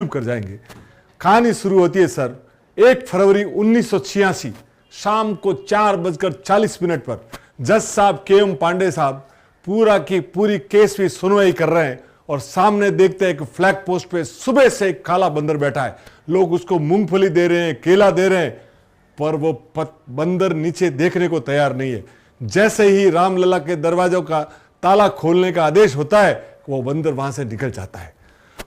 कर जाएंगे। कहानी शुरू होती है सर 1 फरवरी 1986 शाम को 4:40 पर जज साहब के.एम. पांडे साहब पूरा की पूरी केस की सुनवाई कर रहे हैं और सामने देखते हैं कि फ्लैग पोस्ट पे सुबह से एक काला बंदर बैठा है। लोग उसको मूंगफली दे रहे हैं, केला दे रहे हैं, पर वो बंदर नीचे देखने को तैयार नहीं है। जैसे ही रामलला के दरवाजों का ताला खोलने का आदेश होता है वो बंदर वहां से निकल जाता है।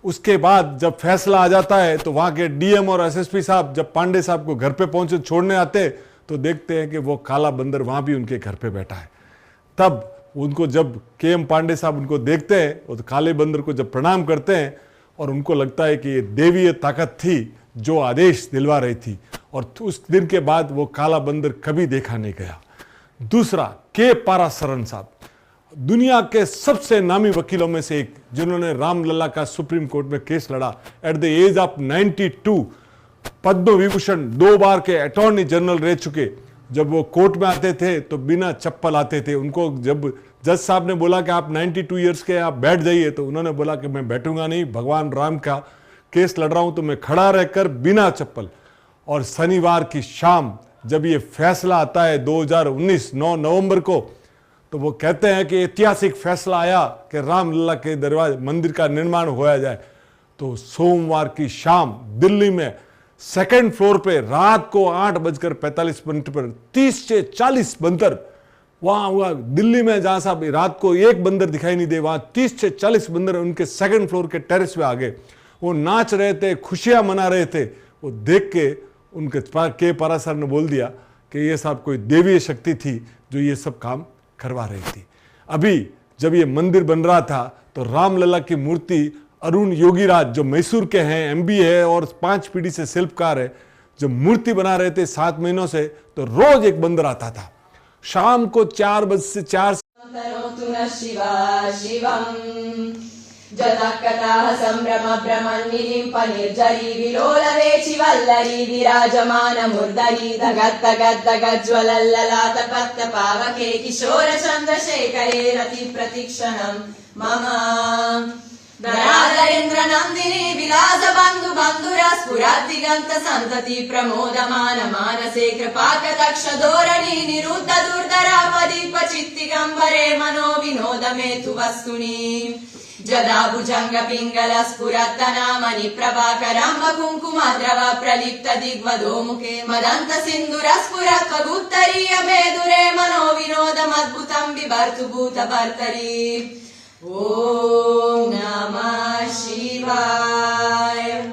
उसके बाद जब फैसला आ जाता है तो वहां के डीएम और एसएसपी साहब जब पांडे साहब को घर पे पहुंचे छोड़ने आते तो देखते हैं कि वो काला बंदर वहां भी उनके घर पे बैठा है। तब उनको जब के.एम. पांडे साहब उनको देखते हैं और तो काले बंदर को जब प्रणाम करते हैं और उनको लगता है कि ये देवीय ताकत थी जो आदेश दिलवा रही थी, और उस दिन के बाद वो काला बंदर कभी देखा नहीं गया। दूसरा के पारासरन साहब, दुनिया के सबसे नामी वकीलों में से एक, जिन्होंने रामलला का सुप्रीम कोर्ट में केस लड़ा at the age of 92, Padma Vibhushan 2 बार के अटॉर्नी जनरल रह चुके। जब वो कोर्ट में आते थे तो बिना चप्पल आते थे। उनको जब जज साहब ने बोला कि आप 92 ईयर्स के आप बैठ जाइए, तो उन्होंने बोला कि मैं बैठूंगा नहीं, भगवान राम का केस लड़ रहा हूं तो मैं खड़ा रहकर बिना चप्पल। और शनिवार की शाम जब ये फैसला आता है 2019 9 नवंबर को, तो वो कहते हैं कि ऐतिहासिक फैसला आया कि रामलला के दरवाजे मंदिर का निर्माण होया जाए। तो सोमवार की शाम दिल्ली में 2nd फ्लोर पे रात को 8:45 पर 30 से 40 बंदर वहां दिल्ली में, जहां साहब रात को एक बंदर दिखाई नहीं दे, वहां 30 से 40 बंदर उनके 2nd फ्लोर के टेरेस पे आ गए। वो नाच रहे थे, खुशियां मना रहे थे। वो देख के उनके के पारासर ने बोल दिया कि ये साहब कोई देवीय शक्ति थी जो ये सब काम करवा रही थी। अभी जब ये मंदिर बन रहा था तो रामलला की मूर्ति अरुण योगीराज जो मैसूर के हैं, एमबी है और 5 पीढ़ी से शिल्पकार है, जो मूर्ति बना रहे थे 7 महीनों से, तो रोज एक बंदर आता था। शाम को 4 बजे से 4 जतकताः संभ्रम भ्रमन्निलिम्प निर्जरी विलोलवेचि वल्लरी विराजमान मुर्दरी धगद्धगद्धगज्ज्वलल्ललाट पत्तपावके किशोर चन्द्रशेखरे रति प्रतिक्षणं मम धराधरेन्द्र नन्दिनी विलास बन्धु बन्धुरा स्फुरद्दिगन्त सन्तति प्रमोदमान मानसे कृपाकटाक्ष धोरणी निरुद्ध दुर्धरापदीप चित्तिगम्बरे मनो विनोद मेतु वस्तुनि जदा भुजंग पिंगल स्फुरत्तनामनि प्रभाकरं कुङ्कुमद्रव प्रलिप्त दिग्वधो मुखे मदन्त सिन्दूर स्फुरत्वगुत्तरीय मेदुरे मनो विनोदमद्भुतं बिभर्तु भूतभर्तरि। ॐ नमः शिवाय।